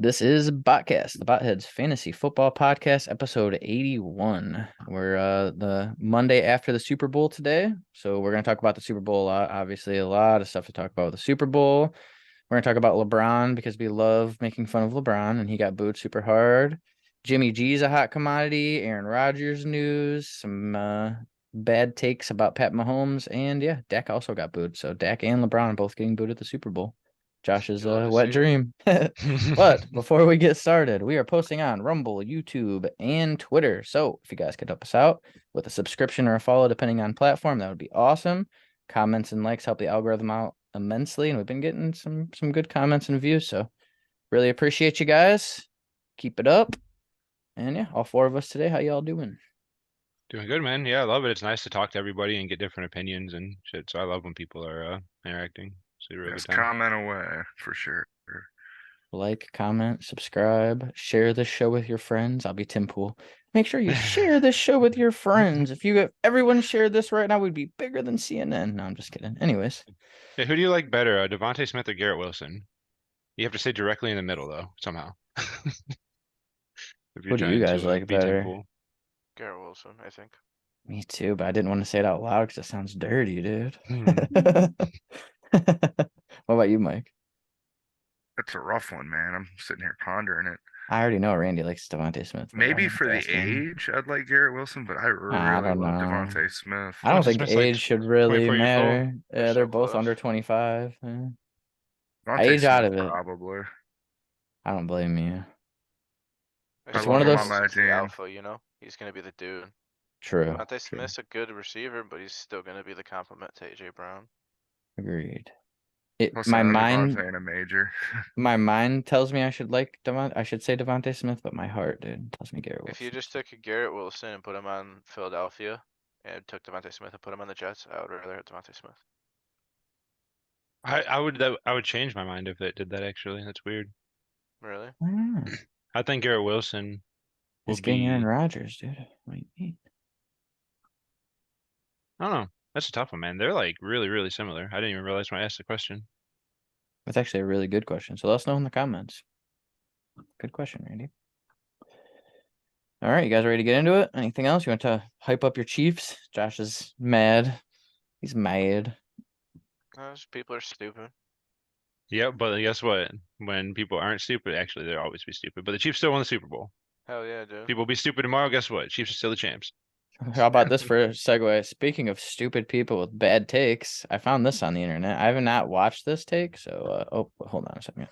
This is Botcast, the Botheads Fantasy Football Podcast, episode 81. We're the Monday after the Super Bowl today, so we're going to talk about the Super Bowl a lot. Obviously, a lot of stuff to talk about with the Super Bowl. We're going to talk about LeBron because we love making fun of LeBron, and he got booed super hard. Jimmy G's a hot commodity. Aaron Rodgers news, some bad takes about Pat Mahomes, and yeah, Dak also got booed. So Dak and LeBron both getting booed at the Super Bowl. Josh's wet dream. But before we get started, we are posting on Rumble, YouTube, and Twitter. So if you guys could help us out with a subscription or a follow, depending on platform, that would be awesome. Comments and likes help the algorithm out immensely, and we've been getting some good comments and views. So really appreciate you guys. Keep it up. And yeah, all four of us today. How y'all doing? Doing good, man. Yeah, I love it. It's nice to talk to everybody and get different opinions and shit. So I love when people are interacting. It's a really Just good time. comment away for sure. Like, comment, subscribe, share this show with your friends. I'll be Tim Pool. Make sure you share this show with your friends. If everyone shared this right now, we'd be bigger than CNN. No, I'm just kidding. Anyways, Yeah, who do you like better, Devontae Smith or Garrett Wilson? You have to stay directly in the middle though, somehow. If you're who do you trying guys to like be Tim better? Pool. Garrett Wilson, I think. Me too, but I didn't want to say it out loud because it sounds dirty, dude. What about you, Mike? That's a rough one, man. I'm sitting here pondering it. I already know Randy likes Devontae Smith. Maybe for the age, I'd like Garrett Wilson, but I I really don't love know. Devontae Smith. I don't Devontae think Smith's like age should really 24 years old. matter. They're Yeah, so they're both close. under 25. Devontae Age out Smith, of it. probably. I don't blame you. I It's just one of think those- Garrett Wilson's the team. alpha, He's gonna be the dude. True. Devontae True. Smith's a good receiver, but he's still gonna be the complement to AJ Brown. Agreed. Plus, My mind, Devontae in a major. my mind tells me I should like I should say Devontae Smith, but my heart, dude, tells me Garrett If you Wilson. just took a Garrett Wilson and put him on Philadelphia, and took Devontae Smith and put him on the Jets, I would rather have Devontae Smith. I would change my mind if it did that actually. That's weird. Really? I think Garrett Wilson will It's getting Aaron be Rodgers, dude. What do you mean? I don't know. That's a tough one, man. They're like really, really similar. I didn't even realize when I asked the question. That's actually a really good question. So let us know in the comments. Good question, Randy. All right, you guys ready to get into it? Anything else? You want to hype up your Chiefs? Josh is mad. He's mad. People are stupid. Yeah, but guess what? When people aren't stupid, actually they'll always be stupid. But the Chiefs still won the Super Bowl. Hell yeah, dude. People will be stupid tomorrow. Guess what? Chiefs are still the champs. How about this for a segue? Speaking of stupid people with bad takes, I found this on the internet. I have not watched this take, so hold on a second.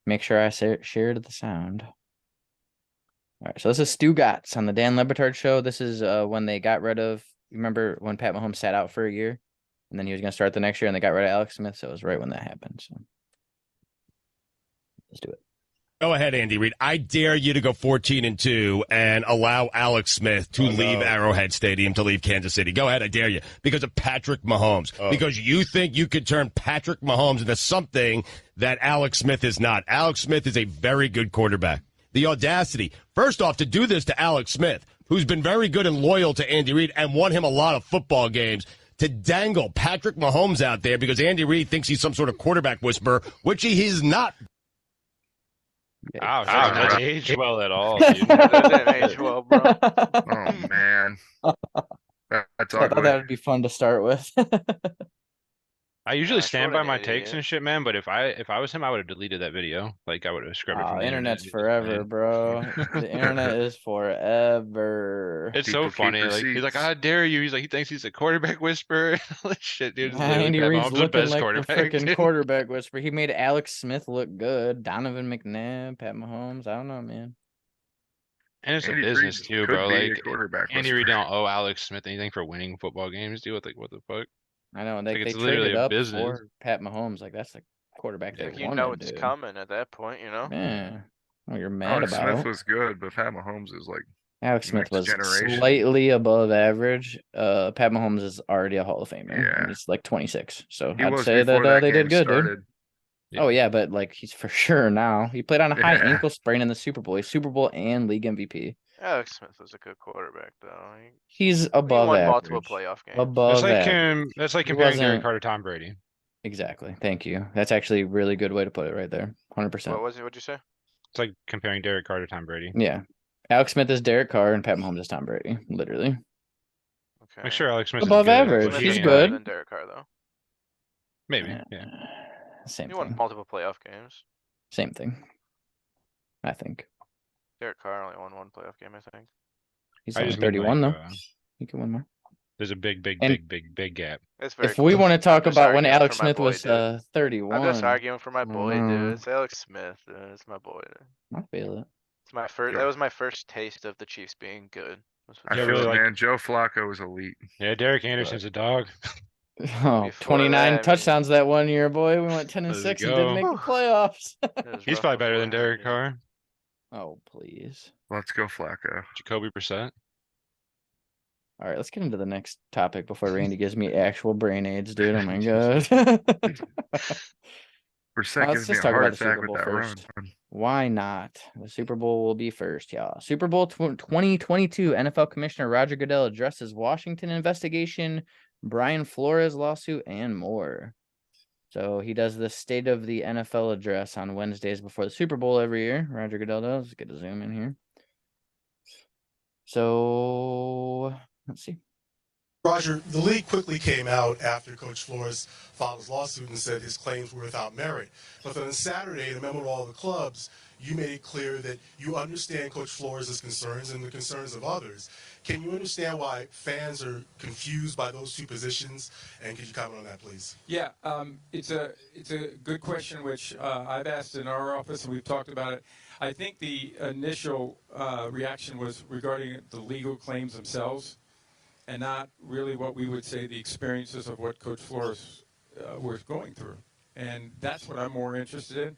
Make sure I shared the sound. All right, so this is Stu Gatz on the Dan Le Batard show. This is when they got rid of. Remember when Pat Mahomes sat out for a year, and then he was going to start the next year, and they got rid of Alex Smith. So it was right when that happened. So let's do it. Go ahead, Andy Reid. I dare you to go 14-2 and allow Alex Smith to leave Arrowhead Stadium to leave Kansas City. Go ahead, I dare you. Because of Patrick Mahomes. Because you think you could turn Patrick Mahomes into something that Alex Smith is not. Alex Smith is a very good quarterback. The audacity, first off, to do this to Alex Smith, who's been very good and loyal to Andy Reid and won him a lot of football games, to dangle Patrick Mahomes out there because Andy Reid thinks he's some sort of quarterback whisperer, which he is not. Ouch, that doesn't age well at all, dude. That doesn't age well, bro. Oh, man. That's I thought ugly. that would be fun to start with. I usually Gosh, stand what by an my takes idiot. and shit, man. But if I was him, I would have deleted that video. Like I would have scrubbed it from the Internet's internet. forever, bro. The internet is forever. It's People so keep funny. Like he's like, receipts. I dare you. He's like, he thinks he's a quarterback whisperer. Like, shit, dude. It's literally Andy Pat Reid's Mahomes, the looking best like the quarterback. freaking dude. quarterback whisperer. He made Alex Smith look good. Donovan McNabb, Pat Mahomes. I don't know, man. And it's Andy a business Reid too, could bro. be a Like quarterback Andy Reid whisperer. don't owe Alex Smith anything for winning football games, dude. What the fuck? I know. Like, They it's literally traded a up business. for Pat Mahomes. Like that's the quarterback Like, they you wanted, know it's dude. coming at that point, Yeah. Well, you're mad Alex about Smith it. was good, but Pat Mahomes is like Alex Smith next was generation. slightly above average. Pat Mahomes is already a Hall of Famer. Yeah. And he's like 26. So he I'd was say before that they game did good, dude. started. Yeah. Oh yeah, but like he's for sure now. He played on a high Yeah. ankle sprain in the Super Bowl. He's Super Bowl and league MVP. Alex Smith was a good quarterback, though. He's He above won average. multiple playoff games. Above average. That's like He comparing Gary wasn't- Carter to Tom Brady. Exactly. Thank you. That's actually a really good way to put it right there. 100%. What was it? What'd you say? It's like comparing Derek Carr to Tom Brady. Yeah. Alex Smith is Derek Carr and Pat Mahomes is Tom Brady. Literally. Okay. I'm sure Alex Smith Above is good, average. but Smith he He's is ain't better good. than Derek Carr though. maybe. Yeah. Same He won thing. multiple playoff games. Same thing. I think. Derek Carr only won one playoff game, I think. He's I only just mean 31 like though. He could win more. there's a big And- gap. It's very If we close. want to I'm talk just about when arguing Alex for my Smith boy, was dude. 31. I'm just arguing for my boy, dude. Mm. It's Alex Smith, dude. It's my boy. Dude. I feel it. It's my first. Yo. That was my first taste of the Chiefs being good. was with I Yeah, feel really it, like- man. Joe Flacco was elite. Yeah, Derek Anderson's a dog. Oh, Before 29 that, I mean- touchdowns that 1 year, boy. We went 10 and Let's 6 and didn't go. make the Whew. playoffs. It was He's rough probably better than beforehand, Derek dude. Carr. Oh, please. Let's go Flacco. Jacoby Brissett. All right, let's get into the next topic before Randy gives me actual brain aids, dude. Oh my god. Brissett Let's gives me just a talk heart about the attack Super with Bowl that first. run. Why not? The Super Bowl will be first, y'all. Super Bowl 2022 NFL Commissioner Roger Goodell addresses Washington investigation, Brian Flores lawsuit, and more. So he does the State of the NFL address on Wednesdays before the Super Bowl every year. Roger Goodell does. Let's get to zoom in here. So let's see. Roger, the league quickly came out after Coach Flores filed his lawsuit and said his claims were without merit. But then on Saturday, in a memo to all the clubs, you made it clear that you understand Coach Flores' concerns and the concerns of others. Can you understand why fans are confused by those two positions? And could you comment on that, please? Yeah, it's a good question, which I've asked in our office, and we've talked about it. I think the initial reaction was regarding the legal claims themselves, and not really what we would say the experiences of what Coach Flores was going through. And that's what I'm more interested in.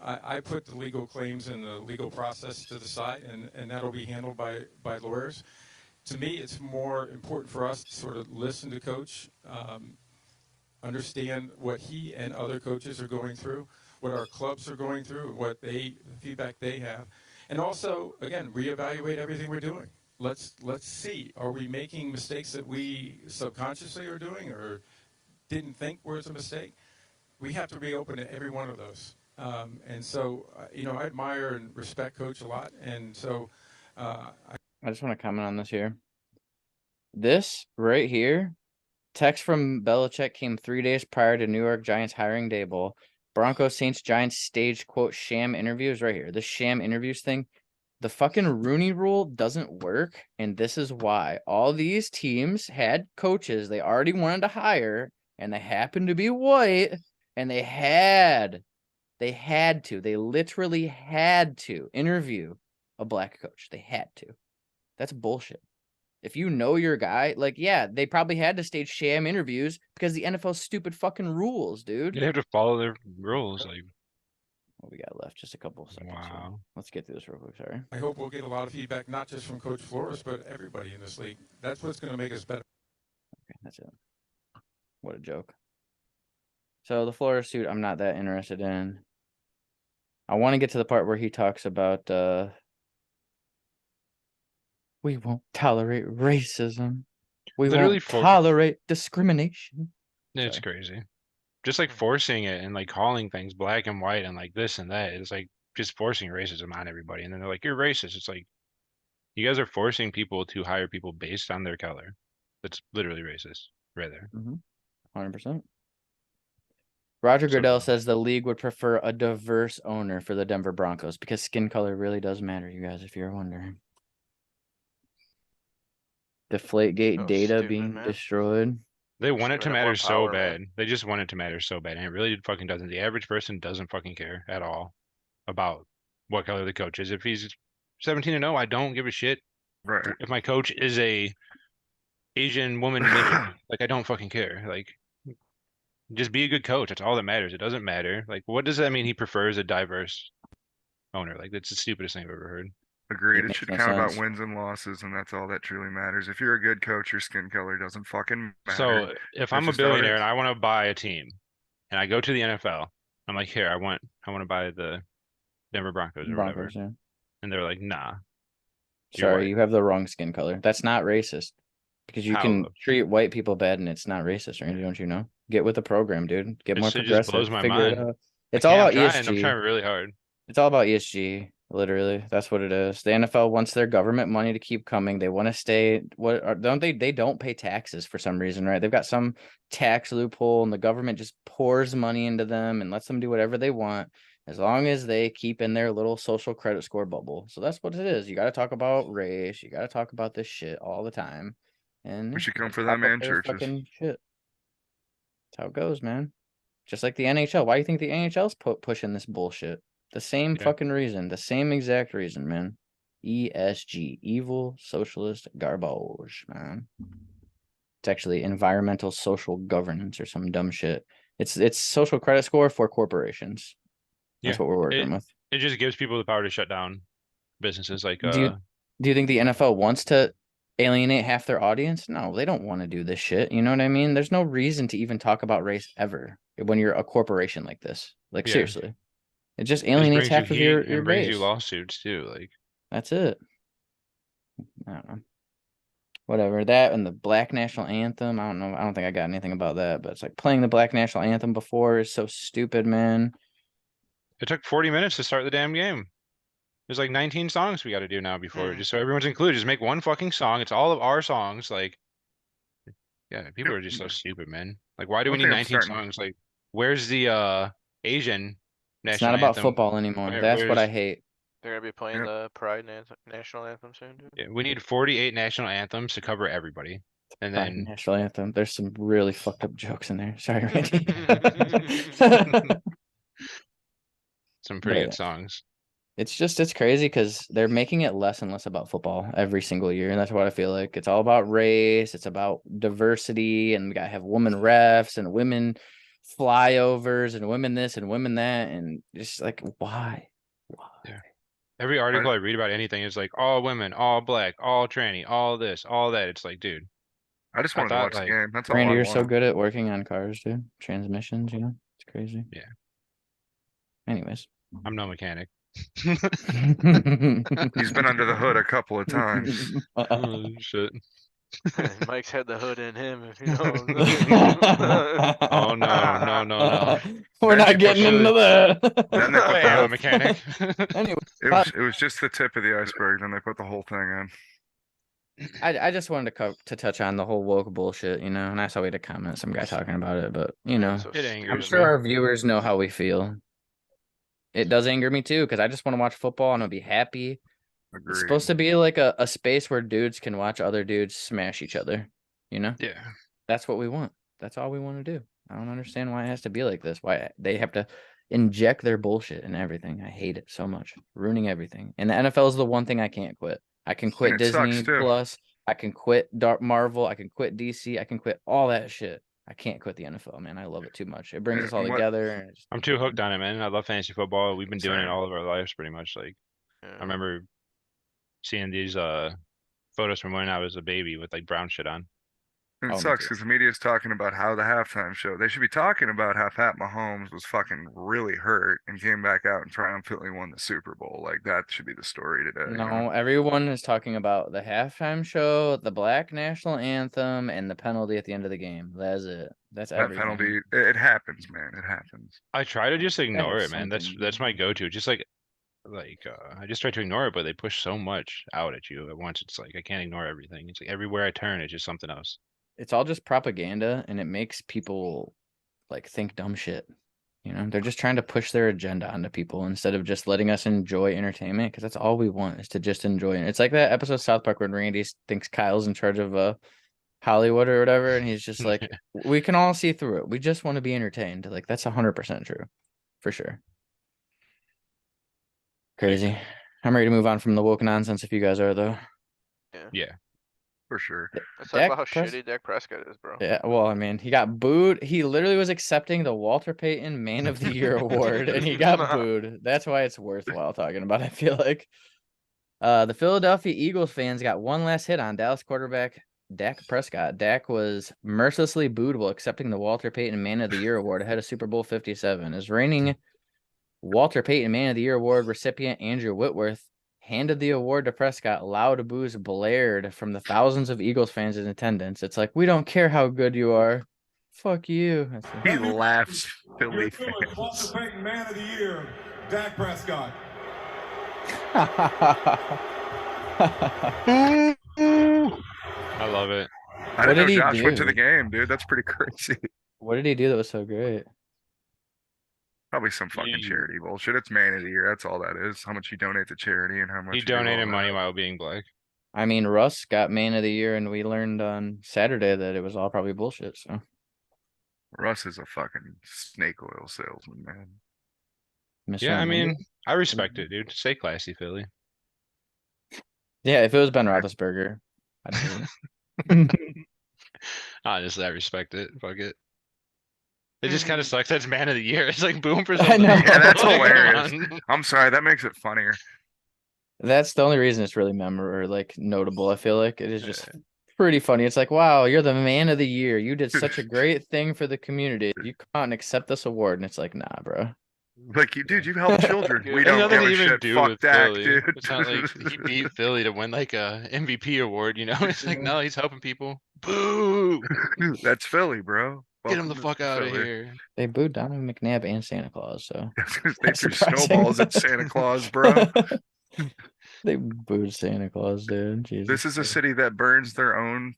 I put the legal claims and the legal process to the side, and that'll be handled by lawyers. To me, it's more important for us to sort of listen to Coach, understand what he and other coaches are going through, what our clubs are going through, the feedback they have, and also, again, reevaluate everything we're doing. Let's see, are we making mistakes that we subconsciously are doing or didn't think was a mistake? We have to be open to every one of those. And so, I admire and respect Coach a lot. And so I just want to comment on this here. This right here, text from Belichick came 3 days prior to New York Giants hiring Dable. Broncos, Saints, Giants staged, quote, sham interviews right here. The sham interviews thing. The fucking Rooney Rule doesn't work, and this is why. All these teams had coaches they already wanted to hire, and they happened to be white, and they literally had to interview a black coach. They had to. That's bullshit. If you know your guy, like, yeah, they probably had to stage sham interviews because the NFL's stupid fucking rules, dude. They have to follow their rules. Like, What we got left? Just a couple of seconds. Here. wow. Let's get through this real quick. Sorry. I hope we'll get a lot of feedback, not just from Coach Flores, but everybody in this league. That's what's going to make us better. Okay, that's it. What a joke. So the Flores suit, I'm not that interested in. I want to get to the part where he talks about we won't tolerate racism. We Literally won't for- tolerate discrimination. It's Sorry. crazy. Just like forcing it and like calling things black and white and like this and that. It's like just forcing racism on everybody. And then they're like, you're racist. It's like, you guys are forcing people to hire people based on their color. That's literally racist right there. 100%. Roger So Goodell dumb. says the league would prefer a diverse owner for the Denver Broncos because skin color really does matter, you guys, if you're wondering. Deflategate So data stupid, being man. destroyed. They want it Should've to had more matter so power, bad. man. They just want it to matter so bad. And it really fucking doesn't. The average person doesn't fucking care at all about what color the coach is. If he's 17-0, I don't give a shit. Right. If my coach is a Asian woman midget, like I don't fucking care. Like, just be a good coach. That's all that matters. It doesn't matter. Like, what does that mean? He prefers a diverse owner. Like, that's the stupidest thing I've ever heard. Agreed. It makes should no count about sense. wins and losses, and that's all that truly matters. If you're a good coach, your skin color doesn't fucking matter. So if I'm a just how it billionaire is. and I want to buy a team, and I go to the NFL, I'm like, here, I want to buy the Denver Broncos or whatever, Broncos, yeah. and they're like, nah. You're Sorry, white. you have the wrong skin color. That's not racist. Because you How, can though? treat white people bad and it's not racist, Randy, don't you know? Get with the program, dude. Get It more just progressive. blows my Figure it mind. out. It's all I'm about trying. I'm ESG. trying really hard. It's all about ESG, literally. That's what it is. The NFL wants their government money to keep coming. They want to stay. Don't they? They don't pay taxes for some reason, right? They've got some tax loophole, and the government just pours money into them and lets them do whatever they want, as long as they keep in their little social credit score bubble. So that's what it is. You got to talk about race. You got to talk about this shit all the time, and We should come just for pop them up and their churches. fucking shit. That's how it goes, man. Just like the NHL. Why do you think the NHL's pushing this bullshit? The same Yeah. fucking reason. The same exact reason, man. ESG. Evil socialist garbage, man. It's actually environmental social governance or some dumb shit. It's social credit score for corporations. That's Yeah. what we're working with. It just gives people the power to shut down businesses like Do you think the NFL wants to alienate half their audience? No, they don't want to do this shit. You know what I mean? There's no reason to even talk about race ever when you're a corporation like this. Like, Yeah. seriously. It just It alienates brings you half of heat your and brings base. you lawsuits too. Like, That's it. I don't know. Whatever. That and the Black National Anthem. I don't know. I don't think I got anything about that, but it's like playing the Black National Anthem before is so stupid, man. it took 40 minutes to start the damn game. There's like 19 songs we got to do now before, just so everyone's included. Just make one fucking song. It's all of our songs. Like, yeah, people are just so stupid, man. Like, why do we One need thing I'm 19 starting- songs? Like, where's the Asian It's national not about anthem? football anymore. That's what I hate. They're gonna be playing Yep. the Pride national anthem soon, dude. Yeah, we need 48 national anthems to cover everybody. And Pride then National Anthem. There's some really fucked up jokes in there. Sorry, Randy. some pretty But good songs. it's crazy because they're making it less and less about football every single year, and that's what I feel like. It's all about race, it's about diversity, and we gotta have women refs and women flyovers and women this and women that, and just like why? Yeah. Every article I read about anything is like all women, all black, all tranny, all this, all that. It's like, dude, I just I wanted to thought, watch the like- game. That's all Randy, I you're so wanted. good at working on cars, dude. Transmissions, you know, it's crazy. Yeah. Anyways. I'm no mechanic. He's been under the hood a couple of times. Oh, shit. Mike's had the hood in him, if you know what I'm saying. Oh no. We're Then not they getting put into that. Then they put I am the- a mechanic. Anyway, It was just the tip of the iceberg. Then they put the whole thing in. I just wanted to touch on the whole woke bullshit, you know, and I saw we had a comment, some guy talking about it, but you know, So It I'm angers sure me. our viewers know how we feel. It does anger me too, because I just want to watch football and I'll be happy. Agreed. It's supposed to be like a space where dudes can watch other dudes smash each other, you know? Yeah. That's what we want. That's all we want to do. I don't understand why it has to be like this. Why they have to inject their bullshit in everything. I hate it so much. Ruining everything. And the NFL is the one thing I can't quit. I can quit it sucks, Disney too. Plus. I can quit Marvel. I can quit DC. I can quit all that shit. I can't quit the NFL, man. I love it too much. It brings Yeah, us all and what- together. And it's I'm too hooked on it, man. I love fantasy football. We've been doing it Same. all of our lives pretty much. Like, Yeah. I remember seeing these photos from when I was a baby with like brown shit on. And Oh, it me sucks too. because the media is talking about how the halftime show. They should be talking about how Pat Mahomes was fucking really hurt and came back out and triumphantly won the Super Bowl. Like that should be the story today. you know? No, everyone is talking about the halftime show, the Black National Anthem, and the penalty at the end of the game. That's it. That's That everything. penalty, it happens, man. It happens. I try to just ignore is it, man. That's something- my go-to. Just like I just try to ignore it, but they push so much out at you at once. It's like I can't ignore everything. It's like everywhere I turn, it's just something else. It's all just propaganda, and it makes people like think dumb shit. You know, they're just trying to push their agenda onto people instead of just letting us enjoy entertainment, because that's all we want is to just enjoy it. It's like that episode of South Park when Randy thinks Kyle's in charge of Hollywood or whatever, and he's just like, we can all see through it. We just want to be entertained. Like that's 100% true, for sure. Crazy. I'm ready to move on from the woke nonsense if you guys are, though. Yeah. For sure. Let's talk Dak about how Pres- shitty Dak Prescott is, bro. Yeah, well, I mean, he got booed. He literally was accepting the Walter Payton Man of the Year award, and he got booed. That's why it's worthwhile talking about, I feel like. The Philadelphia Eagles fans got one last hit on Dallas quarterback Dak Prescott. Dak was mercilessly booed while accepting the Walter Payton Man of the Year award ahead of Super Bowl 57. As reigning Walter Payton Man of the Year award recipient Andrew Whitworth handed the award to Prescott, loud boos blared from the thousands of Eagles fans in attendance. It's like, we don't care how good you are. Fuck you. He laughs, Philly Walter fans. Payton Man of the Year, Dak Prescott. I love it. I What didn't know did he Josh went to the do? game, dude. That's pretty crazy. What did he do that was so great? Probably some fucking charity bullshit. It's man of the year. That's all that is. How much you donate to charity and how much He you do all donated money that. while being black. I mean, Russ got man of the year, and we learned on Saturday that it was all probably bullshit. So Russ is a fucking snake oil salesman, man. Mr. Yeah, I Money. mean, I respect it, dude. Stay classy, Philly. Yeah, if it was Ben Roethlisberger, I'd do it. Honestly, I respect it. Fuck it. It just kind of sucks. That's man of the year. It's like boom for I something. know. Yeah, that's Like, come hilarious. on. I'm sorry, that makes it funnier. That's the only reason it's really memorable or like notable. I feel like it is just pretty funny. It's like, wow, you're the man of the year. You did such a great thing for the community. You come out and accept this award, and it's like, nah, bro. Like you, dude, you help children. Dude, We there's don't nothing give to a even shit. do Fuck with Dak, Philly. dude. It's not like he beat Philly to win like a MVP award, you know? It's like, no, he's helping people. Boo! That's Philly, bro. Get him the Welcome to fuck out of Philly. here. They booed Donovan McNabb and Santa Claus, so They That's threw surprising. snowballs at Santa Claus, bro. They booed Santa Claus, dude. Jesus. This is a city that burns their own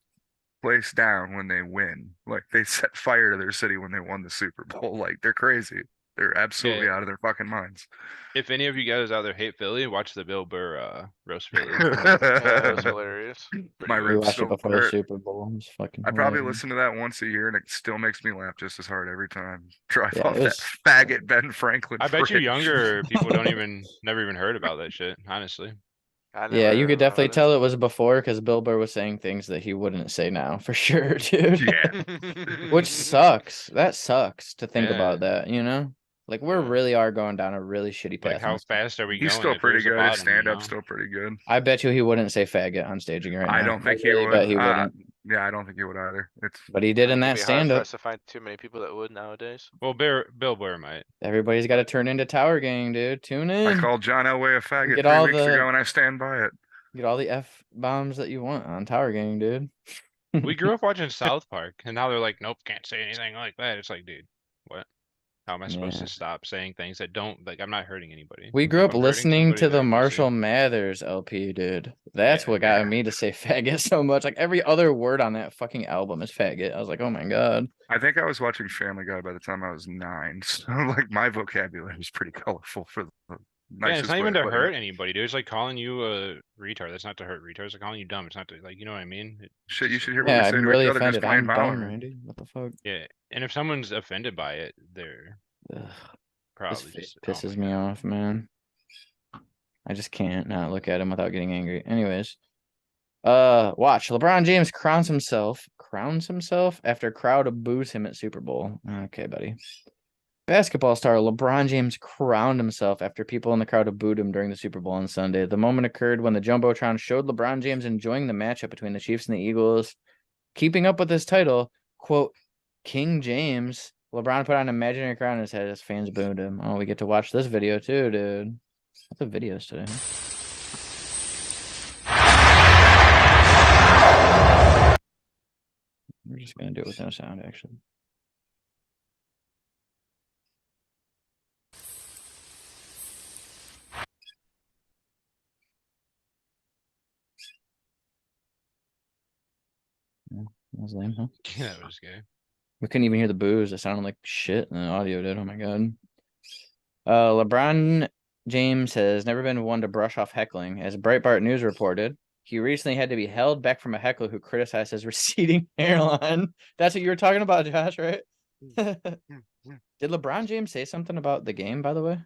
place down when they win. Like they set fire to their city when they won the Super Bowl. Like they're crazy. They're absolutely Yeah. out of their fucking minds. If any of you guys out there hate Philly, watch the Bill Burr roast Philly. Yeah, that was hilarious. My We ribs watched it still before the hurt. Super Bowl. It was fucking I probably hilarious. listen to that once a year, and it still makes me laugh just as hard every time. Drive Yeah, off it that was- faggot Ben Franklin. I bet you prick. younger people never even heard about that shit, honestly. I Yeah, never you could heard definitely about tell it was before because Bill Burr was saying things that he wouldn't say now for sure, dude. Yeah. Which sucks. That sucks to think Yeah. about that, you know? Like we Yeah. really are going down a really shitty path. Like, how on- fast are we He's going? still if pretty there's a good. His bottom, you stand-up's know? still pretty good. I bet you he wouldn't say faggot on staging right now. I don't think he really would. bet he wouldn't. Yeah, I don't think he would either. It's But he did in It'd that be hard for stand-up. us to find too many people that would nowadays. Well, Bill Burr might. Everybody's got to turn into Tower Gang, dude. Tune I in. called John Elway a faggot Get 3 all weeks the- ago, and I stand by it. Get all the F-bombs that you want on Tower Gang, dude. We grew up watching South Park, and now they're like, nope, can't say anything like that. It's like, dude, what? How am I supposed Yeah. to stop saying things that don't, like, I'm not hurting anybody. We grew If up I'm hurting listening somebody, to the then Marshall obviously- Mathers LP, dude. That's Yeah, what got yeah. me to say faggot so much. Like every other word on that fucking album is faggot. I was like, oh my god. I think I was watching Family Guy by the time I was 9, so like my vocabulary is pretty colorful for the Yeah, nicest it's not way even to put hurt it. anybody, dude. It's like calling you a retard. That's not to hurt retards. It's like calling you dumb. It's not to, like, you know what I mean? Shit, you should hear what Yeah, we say I'm to really each other, just offended. plain I'm dumb, Bower. Randy. What the fuck? Yeah, and if someone's offended by it, they're Ugh, probably this just pisses my me God. off, man. I just can't not look at him without getting angry. Anyways. Watch. LeBron James crowns himself after crowd boos him at Super Bowl. Okay, buddy. Basketball star LeBron James crowned himself after people in the crowd booed him during the Super Bowl on Sunday. The moment occurred when the Jumbotron showed LeBron James enjoying the matchup between the Chiefs and the Eagles. Keeping up with his title, quote, King James, LeBron put on an imaginary crown on his head as fans booed him. Oh, we get to watch this video too, dude. What's the videos today? We're just gonna do it with no sound, actually. Yeah, that was lame, huh? Yeah, that was gay. We couldn't even hear the boos. It sounded like shit, and the audio did. Oh my god. LeBron James has never been one to brush off heckling. As Breitbart News reported, he recently had to be held back from a heckler who criticized his receding hairline. That's what you were talking about, Josh, right? Did LeBron James say something about the game, by the way?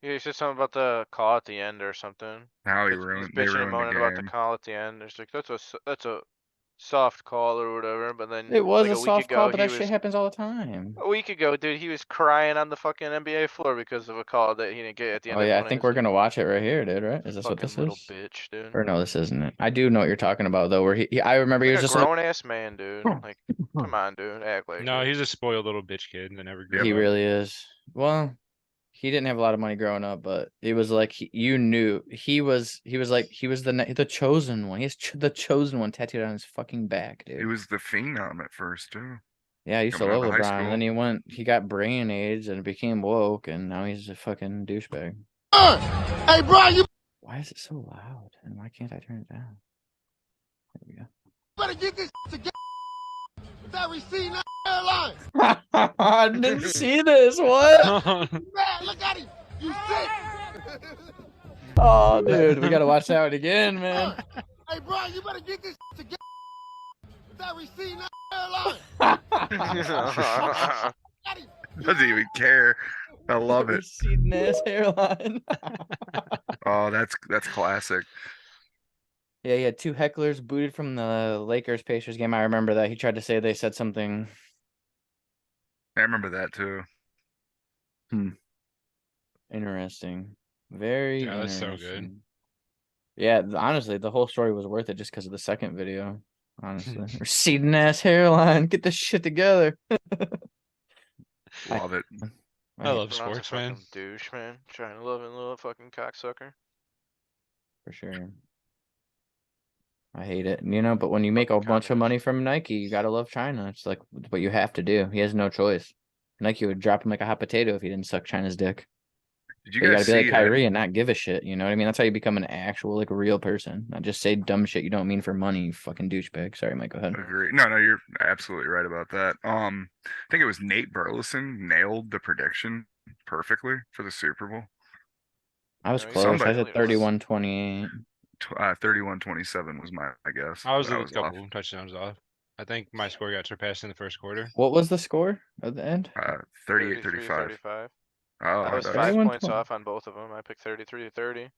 Yeah, he said something about the call at the end or something. How he He's ruined, they bitching and ruined moaning the about the game. call at the end. It's like that's a soft call or whatever. But then It was like a week soft call, ago, but he that shit was happens all the time. a week ago, dude. He was crying on the fucking NBA floor because of a call that he didn't get at the end. Oh of yeah, one I of think his we're games. gonna watch it right here, dude. Right? Is this what Fucking this little is? bitch, dude. Or no, this isn't it. I do know what you're talking about though. Where I remember he Like was a just like grown ass man, dude. Like, come on, dude. Act like No, it. he's a spoiled little bitch kid that never grew he up. really is. Well, he didn't have a lot of money growing up, but it was like you knew he was the chosen one. He has the chosen one tattooed on his fucking back, dude. He was the phenom at first too. Yeah, I used to Coming out love of high LeBron. And school. then he got brain AIDS and became woke, and now he's a fucking douchebag. Hey, Brian, you Why is it so loud? And why can't I turn it down? There we go. better get this together. That receding hairline. I didn't see this. What? Man, look at him. You sick. Oh, dude, we gotta watch that one again, man. Hey, Brian, you better get this together. That receding hairline. Doesn't even care. I love it. Receding ass hairline. Oh, that's classic. Yeah, he had two hecklers booted from the Lakers Pacers game. I remember that. He tried to say they said something. I remember that too. Interesting. Very Yeah, that's interesting. so good. Yeah, honestly, the whole story was worth it just because of the second video. Honestly, receding ass hairline. Get this shit together. Love it. I love LeBron's a sports, man. fucking douche, man. Trying to love a little fucking cocksucker. For sure. I hate it, but when you make a Fucking bunch of money communist. from Nike, you gotta love China. It's like what you have to do. He has no choice. Nike would drop him like a hot potato if he didn't suck China's dick. Did you But you guys gotta be see like Kyrie and not give a shit. You know what I mean? That's how you become an actual, like, real person. Not just say dumb shit you don't mean for money, you fucking douchebag. Sorry, Mike, go ahead. Agree. No, you're absolutely right about that. I think it was Nate Burleson nailed the prediction perfectly for the Super Bowl. I was No, he's close. I somebody- said 31-28. 31-27 was my guess. I was but a off. couple touchdowns off. I think my score got surpassed in the first quarter. What was the score at the end? 38-35. 35. Oh, I was that's 5 31 points 20. off on both of them. I picked 33-30.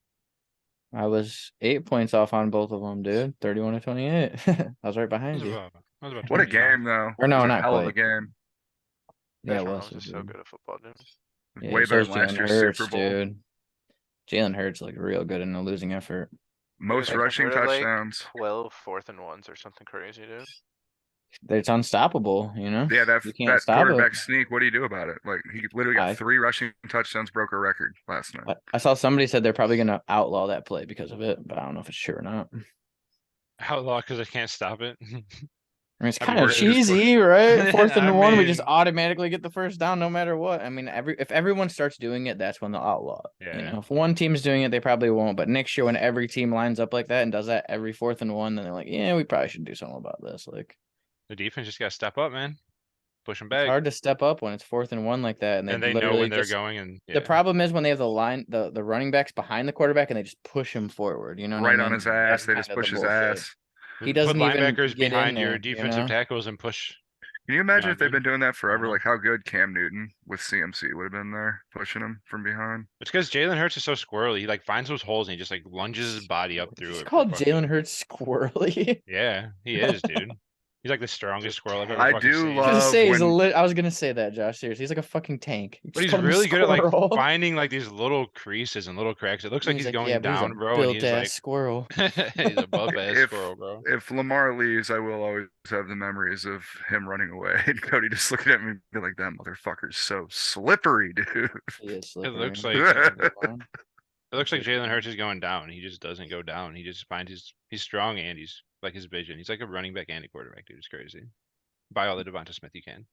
I was 8 points off on both of them, dude. 31-28. I was right I behind was you. about what a 20 off. game though. Or no, It was a not hell of a quite. game. Yeah, it Patrick was. Mahomes is so good at football, dude. It was Yeah, way so better is than last Jalen year's Hurts, Super Bowl. dude. Jalen Hurts looked real good in a losing effort. Most They rushing converted, like, touchdowns. 12 4th and 1s or something crazy, dude. It's unstoppable, Yeah, You can't that stop quarterback it. sneak. What do you do about it? Like he literally got I- 3 rushing touchdowns, broke a record last night. I saw somebody said they're probably gonna outlaw that play because of it, but I don't know if it's true or not. Outlaw because I can't stop it. I mean, it's I'd be kind of worried if it's cheesy, right? Yeah, 4th and I 1, we just mean- automatically get the first down no matter what. I mean, if everyone starts doing it, that's when they'll outlaw it. Yeah. If one team's doing it, they probably won't. But next year, when every team lines up like that and does that every 4th and 1, then they're like, yeah, we probably should do something about this. Like, The defense just got to step up, man. Push them it's back. hard to step up when it's 4th and 1 like that, and And they know literally when they're just. going. And The problem is when they have the running backs behind the quarterback, and they just push him forward. You know, what I Right on mean? his ass. That's They just kind of push the his bullshit. ass. He doesn't put even linebackers get in behind your there, defensive tackles and push. Can you imagine Not if they've good. been doing that forever? Uh-huh. Like how good Cam Newton with CMC would have been there, pushing him from behind. It's because Jalen Hurts is so squirrely. He like finds those holes and he just like lunges his body up through It's it. for called fucking- Jalen Hurts squirrely. Yeah, he is, dude. He's like the strongest squirrel I've ever I fucking do seen. love- I was gonna say when- I was gonna say that, Josh. Seriously, he's like a fucking tank. You But just he's call him a really good at like squirrel. finding like these little creases and little cracks. It looks like And he's going yeah, but he's a down, bro, and he's built-ass like squirrel. he's a buff ass If- squirrel, bro. If Lamar leaves, I will always have the memories of him running away and Cody just looking at me and be like, "That motherfucker's so slippery, dude." He is It slippery. looks like Jalen Hurts is going down. He just doesn't go down. He just finds he's strong and he's like his vision. He's like a running back and a quarterback, dude. It's crazy. Buy all the Devonta Smith you can.